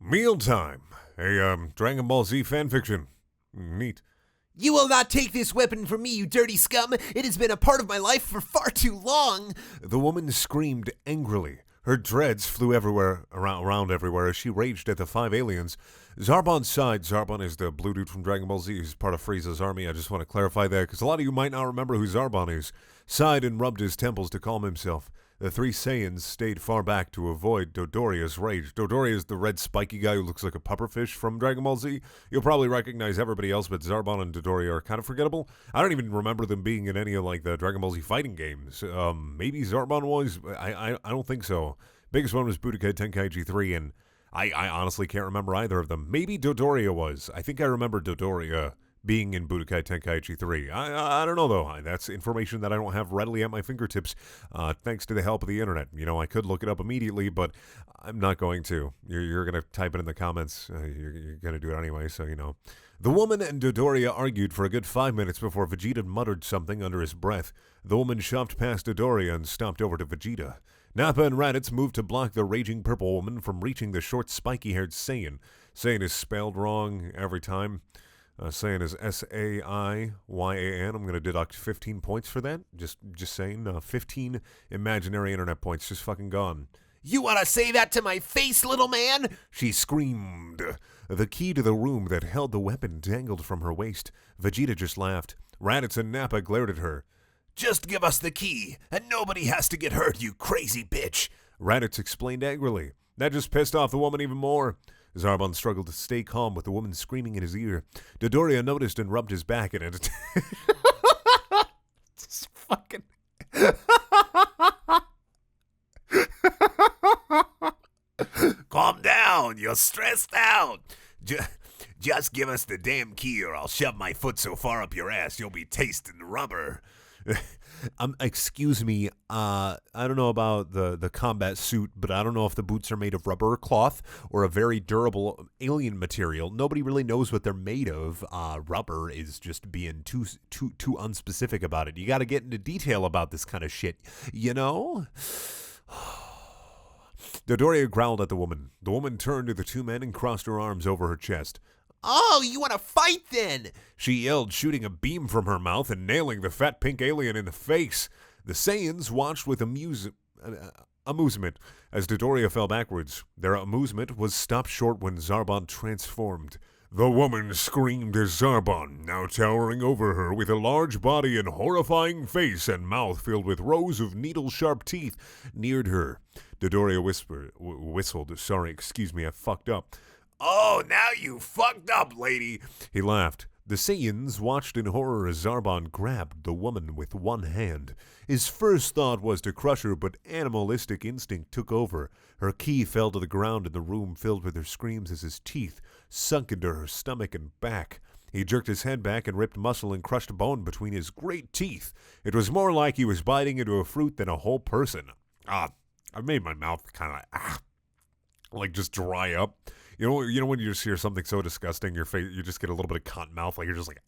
Mealtime, a Dragon Ball Z fanfiction. Neat. You will not take this weapon from me, you dirty scum! It has been a part of my life for far too long! The woman screamed angrily. Her dreads flew around everywhere as she raged at the five aliens. Zarbon sighed. Zarbon is the blue dude from Dragon Ball Z. He's part of Frieza's army. I just want to clarify that because a lot of you might not remember who Zarbon is. Sighed and rubbed his temples to calm himself. The three Saiyans stayed far back to avoid Dodoria's rage. Dodoria is the red spiky guy who looks like a pufferfish from Dragon Ball Z. You'll probably recognize everybody else, but Zarbon and Dodoria are kind of forgettable. I don't even remember them being in any of like the Dragon Ball Z fighting games. Maybe Zarbon was. I don't think so. Biggest one was Budokai Tenkaichi 3, and I honestly can't remember either of them. Maybe Dodoria was. I think I remember Dodoria being in Budokai Tenkaichi 3. I don't know, though. That's information that I don't have readily at my fingertips, thanks to the help of the internet. You know, I could look it up immediately, but I'm not going to. You're going to type it in the comments. You're going to do it anyway, so you know. The woman and Dodoria argued for a good 5 minutes before Vegeta muttered something under his breath. The woman shoved past Dodoria and stomped over to Vegeta. Nappa and Raditz moved to block the raging purple woman from reaching the short, spiky-haired Saiyan. Saiyan is spelled wrong every time. Saiyan is S-A-I-Y-A-N. I'm going to deduct 15 points for that. Just saying. 15 imaginary internet points just fucking gone. You want to say that to my face, little man? She screamed. The key to the room that held the weapon dangled from her waist. Vegeta just laughed. Raditz and Nappa glared at her. Just give us the key, and nobody has to get hurt, you crazy bitch. Raditz explained angrily. That just pissed off the woman even more. Zarbon struggled to stay calm with the woman screaming in his ear. Dodoria noticed and rubbed his back at it. Just fucking... Calm down, you're stressed out. Just give us the damn key or I'll shove my foot so far up your ass you'll be tasting the rubber. Excuse me, I don't know about the combat suit, but I don't know if the boots are made of rubber or cloth or a very durable alien material. Nobody really knows what they're made of. Rubber is just being too unspecific about it. You got to get into detail about this kind of shit, you know? Dodoria growled at the woman. The woman turned to the two men and crossed her arms over her chest. Oh, you want to fight then? She yelled, shooting a beam from her mouth and nailing the fat pink alien in the face. The Saiyans watched with amusement as Dodoria fell backwards. Their amusement was stopped short when Zarbon transformed. The woman screamed as Zarbon, now towering over her with a large body and horrifying face and mouth filled with rows of needle-sharp teeth, neared her. Dodoria whistled. Sorry, excuse me, I fucked up. Oh, now you fucked up, lady. He laughed. The Saiyans watched in horror as Zarbon grabbed the woman with one hand. His first thought was to crush her, but animalistic instinct took over. Her ki fell to the ground and the room filled with her screams as his teeth sunk into her stomach and back. He jerked his head back and ripped muscle and crushed bone between his great teeth. It was more like he was biting into a fruit than a whole person. I made my mouth kind of like just dry up. You know when you just hear something so disgusting, your face, you just get a little bit of cotton mouth, like you're just like,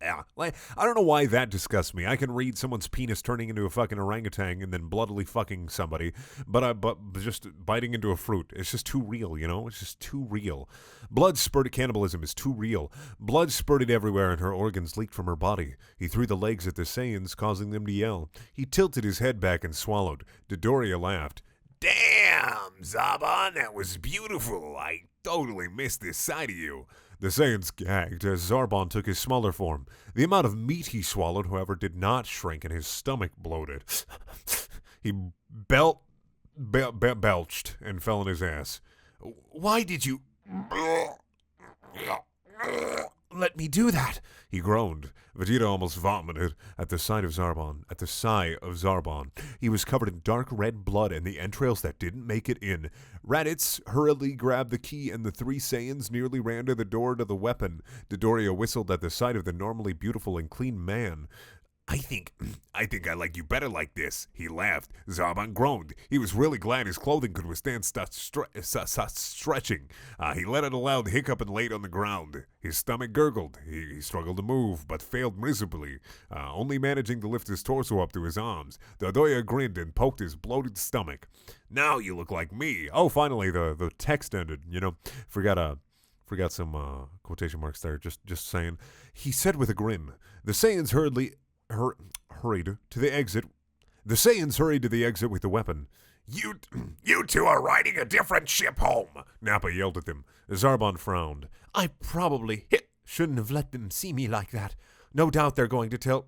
yeah. Like, I don't know why that disgusts me. I can read someone's penis turning into a fucking orangutan and then bloodily fucking somebody, but just biting into a fruit, it's just too real, you know? It's just too real. Blood spurted, cannibalism is too real. Blood spurted everywhere and her organs leaked from her body. He threw the legs at the Saiyans, causing them to yell. He tilted his head back and swallowed. Dodoria laughed. Damn, Zarbon, that was beautiful. I totally missed this side of you. The Saiyans gagged as Zarbon took his smaller form. The amount of meat he swallowed, however, did not shrink and his stomach bloated. He belched and fell on his ass. Why did you let me do that? He groaned. Vegeta almost vomited at the sight of Zarbon. He was covered in dark red blood and the entrails that didn't make it in. Raditz hurriedly grabbed the key and the three Saiyans nearly ran to the door to the weapon. Dodoria whistled at the sight of the normally beautiful and clean man. I think I like you better like this. He laughed. Zarbon groaned. He was really glad his clothing could withstand stretching. He let out a loud hiccup and laid on the ground. His stomach gurgled. He struggled to move, but failed miserably, only managing to lift his torso up to his arms. Dodoya grinned and poked his bloated stomach. Now you look like me. Oh, finally, the text ended. Forgot some quotation marks there. Just saying. He said with a grin. The Saiyans hurried to the exit. The Saiyans hurried to the exit with the weapon. You two are riding a different ship home, Nappa yelled at them. Zarbon frowned. I probably shouldn't have let them see me like that. No doubt they're going to tell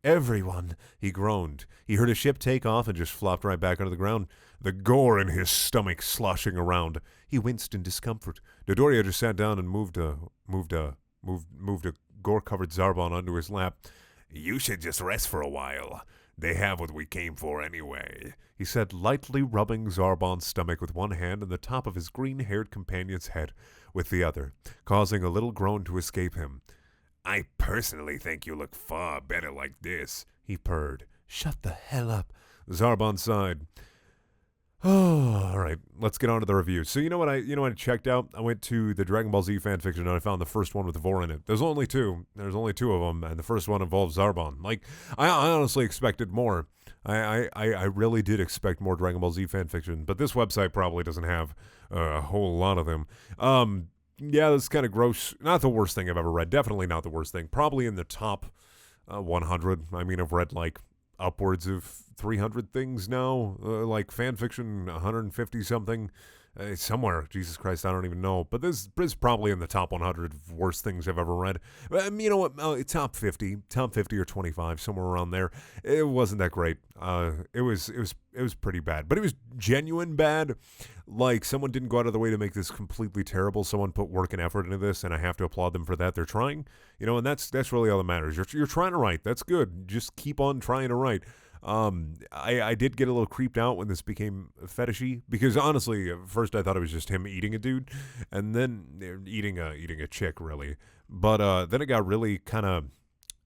everyone, he groaned. He heard a ship take off and just flopped right back onto the ground, the gore in his stomach sloshing around. He winced in discomfort. Dodoria just sat down and moved a gore-covered Zarbon onto his lap. You should just rest for a while. They have what we came for anyway, he said, lightly rubbing Zarbon's stomach with one hand and the top of his green-haired companion's head with the other, causing a little groan to escape him. I personally think you look far better like this, he purred. Shut the hell up, Zarbon sighed. Oh, all right, let's get on to the review. So you know what I checked out? I went to the Dragon Ball Z fanfiction and I found the first one with Vor in it. There's only two of them, and the first one involves Zarbon. Like, I honestly expected more. I really did expect more Dragon Ball Z fanfiction, but this website probably doesn't have a whole lot of them. Yeah, that's kind of gross. Not the worst thing I've ever read. Definitely not the worst thing. Probably in the top 100. I mean, I've read like upwards of 300 things now, like fan fiction, 150 something, somewhere. Jesus Christ, I don't even know. But this is probably in the top 100 worst things I've ever read. You know what? Top 50 or 25, somewhere around there. It wasn't that great. It was pretty bad, but it was genuine bad. Like, someone didn't go out of the way to make this completely terrible. Someone put work and effort into this, and I have to applaud them for that. They're trying, and that's really all that matters. You're trying to write. That's good. Just keep on trying to write. I did get a little creeped out when this became fetishy, because honestly, at first I thought it was just him eating a dude, and then eating a chick, really. But then it got really kind of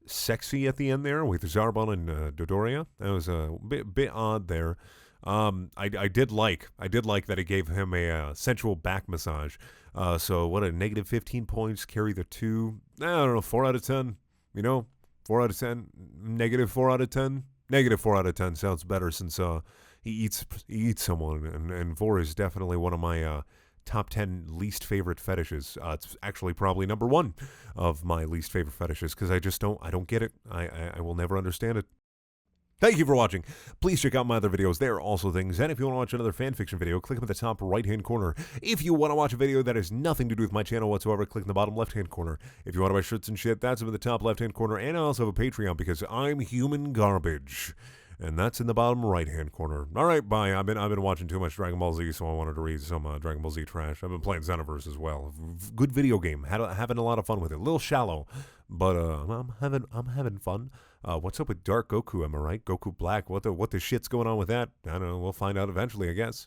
sexy at the end there with Zarbon and Dodoria. That was a bit odd there. I did like that it gave him a sensual back massage. So what, a negative 15 points, carry the 2. I don't know, 4 out of 10. 4 out of 10, negative 4 out of 10. Negative 4 out of 10 sounds better, since he eats someone, and Vor is definitely one of my top 10 least favorite fetishes. It's actually probably number 1 of my least favorite fetishes, because I don't get it. I will never understand it. Thank you for watching. Please check out my other videos. There are also things. And if you want to watch another fanfiction video, click them at the top right-hand corner. If you want to watch a video that has nothing to do with my channel whatsoever, click in the bottom left-hand corner. If you want to buy shirts and shit, that's up in the top left-hand corner. And I also have a Patreon, because I'm human garbage. And that's in the bottom right-hand corner. All right, bye. I've been watching too much Dragon Ball Z, so I wanted to read some Dragon Ball Z trash. I've been playing Xenoverse as well. Good video game. Having a lot of fun with it. A little shallow, but I'm having fun. What's up with Dark Goku? Am I right? Goku Black. What the shit's going on with that? I don't know. We'll find out eventually, I guess.